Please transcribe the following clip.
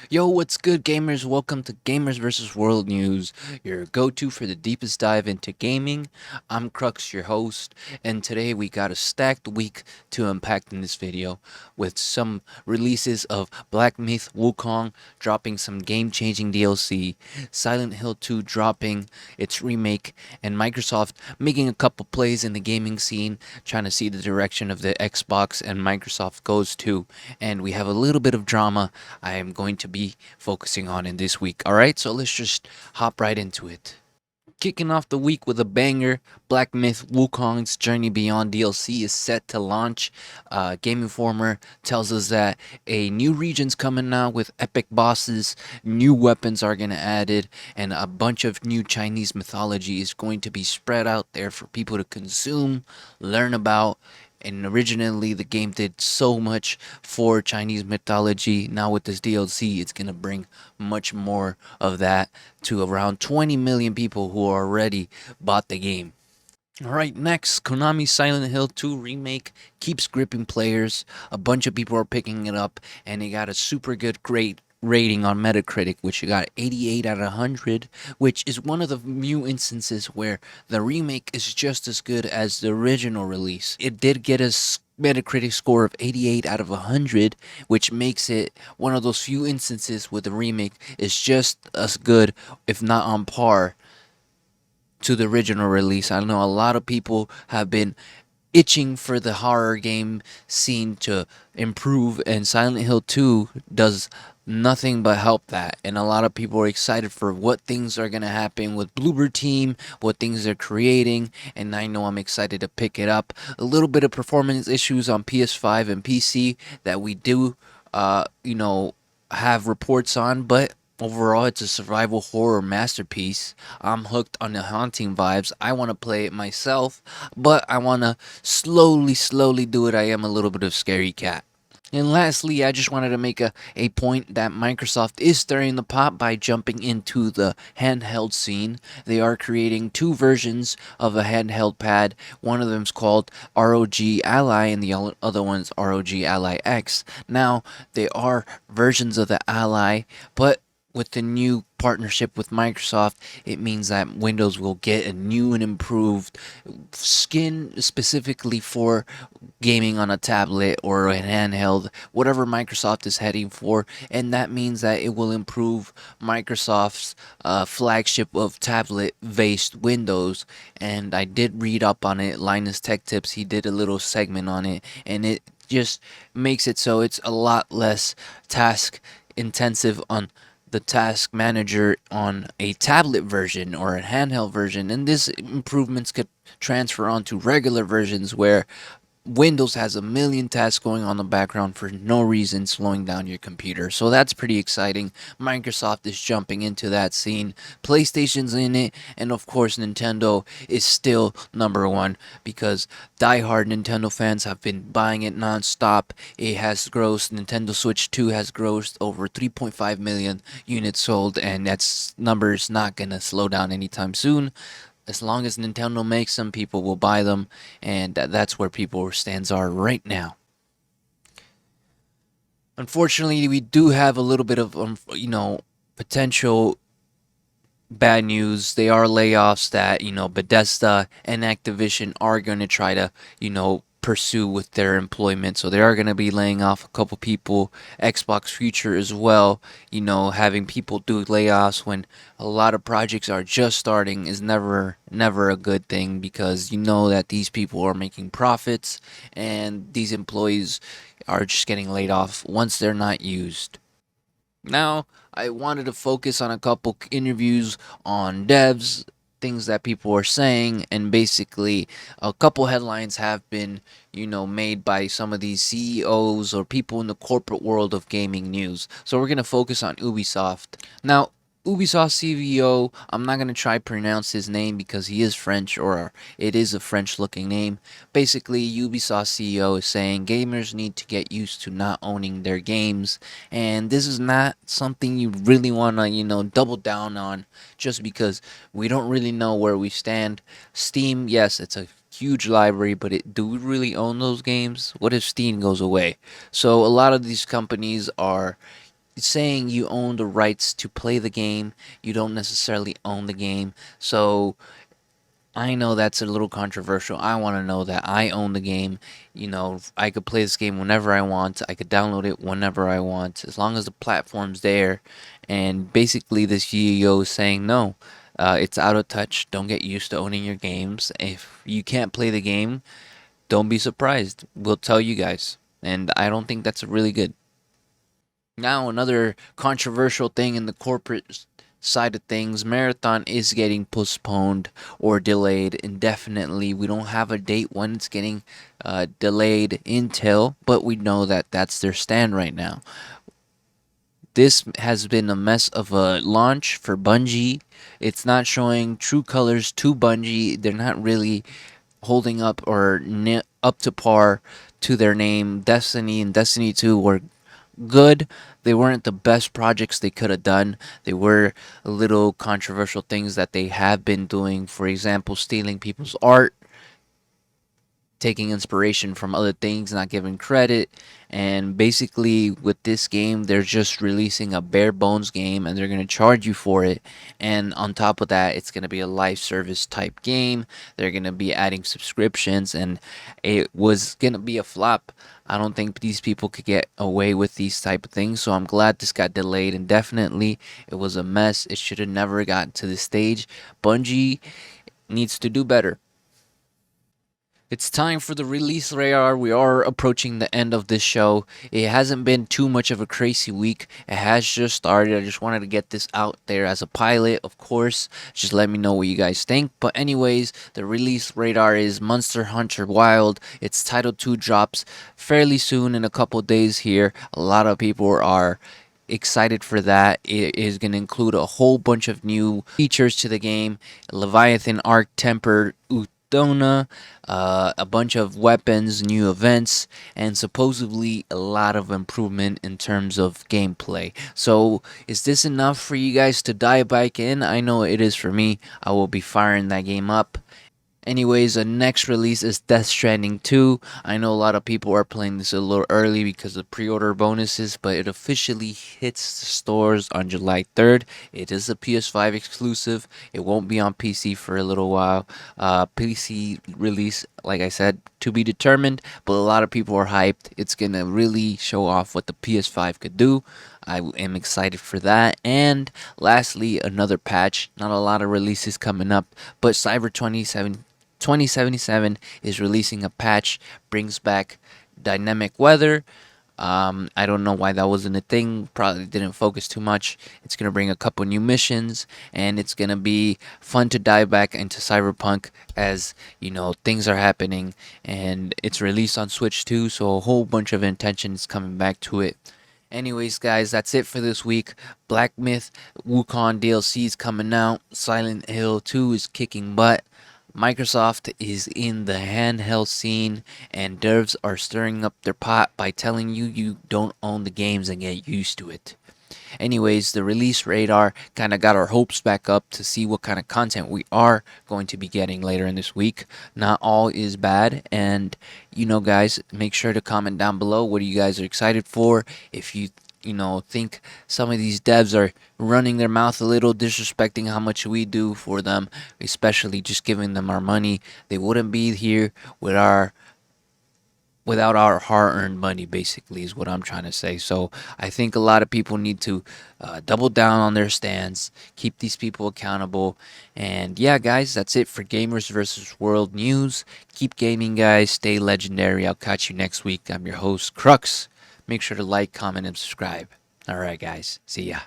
Yo, what's good, gamers? Welcome to Gamers vs. World News, your go to for the deepest dive into gaming. I'm Crux, your host, and today we got a stacked week to unpack in this video with some releases of Black Myth Wukong dropping some game changing DLC, Silent Hill 2 dropping its remake, and Microsoft making a couple plays in the gaming scene, trying to see the direction of the Xbox and Microsoft goes to. And we have a little bit of drama I am going to be focusing on in this week. All right, so let's just hop right into it. Kicking off the week with a banger, Black Myth Wukong's Journey Beyond DLC is set to launch. Game Informer tells us that a new region's coming now with epic bosses, new weapons are going to added, and a bunch of new Chinese mythology is going to be spread out there for people to consume, learn about, and originally the game did so much for Chinese mythology. Now with this DLC, it's gonna bring much more of that to around 20 million people who already bought the game. Alright, next, Konami's Silent Hill 2 remake keeps gripping players. A bunch of people are picking it up, and it got a super good, great rating on Metacritic, which got 88 out of 100, which is one of the few instances where the remake is just as good as the original release. It did get a Metacritic score of 88 out of 100, which makes it one of those few instances where the remake is just as good, if not on par, to the original release. I know a lot of people have been itching for the horror game scene to improve, and Silent Hill 2 does nothing but help that. And a lot of people are excited for what things are going to happen with Bloober Team, what things they're creating, and I know I'm excited to pick it up. A little bit of performance issues on PS5 and PC that we do, have reports on, but overall, it's a survival horror masterpiece. I'm hooked on the haunting vibes. I want to play it myself, but I want to slowly do it. I am a little bit of scary cat. And lastly, I just wanted to make a point that Microsoft is stirring the pot by jumping into the handheld scene. They are creating two versions of a handheld pad. One of them is called ROG Ally, and the other one's ROG Ally X. Now, they are versions of the Ally, but with the new partnership with Microsoft, it means that Windows will get a new and improved skin specifically for gaming on a tablet or a handheld, whatever Microsoft is heading for, and that means that it will improve Microsoft's flagship of tablet-based Windows. And I did read up on it. Linus Tech Tips, he did a little segment on it, and it just makes it so it's a lot less task intensive on the task manager on a tablet version or a handheld version, and these improvements could transfer onto regular versions where Windows has a million tasks going on in the background for no reason, slowing down your computer. So that's pretty exciting. Microsoft is jumping into that scene. PlayStation's in it, and of course Nintendo is still number one because die-hard Nintendo fans have been buying it non-stop. It has grossed, Nintendo Switch 2 has grossed over 3.5 million units sold, and that's numbers not gonna slow down anytime soon. As long as Nintendo makes them, people will buy them, and that's where people stands are right now. Unfortunately, we do have a little bit of potential bad news. They are layoffs that Bethesda and Activision are going to try to pursue with their employment. So they are going to be laying off a couple people. Xbox Future as well. Having people do layoffs when a lot of projects are just starting is never a good thing, because you know that these people are making profits and these employees are just getting laid off once they're not used. Now, I wanted to focus on a couple interviews on devs, things that people are saying, and basically a couple headlines have been, made by some of these CEOs or people in the corporate world of gaming news. So we're going to focus on Ubisoft. Now, Ubisoft CVO, I'm not going to try pronounce his name because he is French, or it is a French looking name. Basically, Ubisoft CEO is saying gamers need to get used to not owning their games, and this is not something you really want to, double down on just because we don't really know where we stand. Steam, yes, it's a huge library, but do we really own those games? What if Steam goes away? So a lot of these companies are saying you own the rights to play the game. You don't necessarily own the game. So I know that's a little controversial. I want to know that I own the game. You know, I could play this game whenever I want. I could download it whenever I want, as long as the platform's there. And basically, this CEO is saying no. It's out of touch. Don't get used to owning your games. If you can't play the game, don't be surprised. We'll tell you guys. And I don't think that's really good. Now, another controversial thing in the corporate side of things, Marathon is getting postponed or delayed indefinitely. We don't have a date when it's getting delayed until, but we know that that's their stand right now. This has been a mess of a launch for Bungie. It's not showing true colors to Bungie. They're not really holding up or up to par to their name. Destiny and Destiny 2 were good. They weren't the best projects they could have done. They were little controversial things that they have been doing. For example, stealing people's art, taking inspiration from other things, not giving credit. And basically, with this game, they're just releasing a bare bones game and they're going to charge you for it. And on top of that, it's going to be a live service type game. They're going to be adding subscriptions, and it was going to be a flop. I don't think these people could get away with these type of things. So I'm glad this got delayed indefinitely. It was a mess. It should have never gotten to this stage. Bungie needs to do better. It's time for the release radar. We are approaching the end of this show. It hasn't been too much of a crazy week. It has just started. I just wanted to get this out there as a pilot, of course. Just let me know what you guys think. But anyways, the release radar is Monster Hunter Wild. Its Title 2 drops fairly soon in a couple days here. A lot of people are excited for that. It is going to include a whole bunch of new features to the game. Leviathan Arc Tempered Dona, a bunch of weapons, new events, and supposedly a lot of improvement in terms of gameplay. So, is this enough for you guys to dive back in? I know it is for me. I will be firing that game up. Anyways, the next release is Death Stranding 2. I know a lot of people are playing this a little early because of pre-order bonuses, but it officially hits the stores on July 3rd. It is a PS5 exclusive. It won't be on PC for a little while. PC release, like I said, to be determined, but a lot of people are hyped. It's going to really show off what the PS5 could do. I am excited for that. And lastly, another patch. Not a lot of releases coming up, but Cyber 2077 is releasing a patch, brings back dynamic weather. I don't know why that wasn't a thing. Probably didn't focus too much. It's gonna bring a couple new missions, and it's gonna be fun to dive back into Cyberpunk as you know things are happening. And it's released on Switch too, so a whole bunch of intention is coming back to it. Anyways, guys, that's it for this week. Black Myth, Wukong DLC is coming out. Silent Hill 2 is kicking butt. Microsoft is in the handheld scene, and devs are stirring up their pot by telling you you don't own the games and get used to it. Anyways, the release radar kind of got our hopes back up to see what kind of content we are going to be getting later in this week. Not all is bad, and you know, guys, make sure to comment down below what you guys are excited for. If you know, think some of these devs are running their mouth a little, disrespecting how much we do for them, especially just giving them our money. They wouldn't be here without our hard-earned money, basically, is what I'm trying to say. So I think a lot of people need to double down on their stance, keep these people accountable. And yeah, guys, that's it for Gamers vs. World news. Keep gaming, guys. Stay legendary. I'll catch you next week. I'm your host, Crux. Make sure to like, comment, and subscribe. All right, guys. See ya.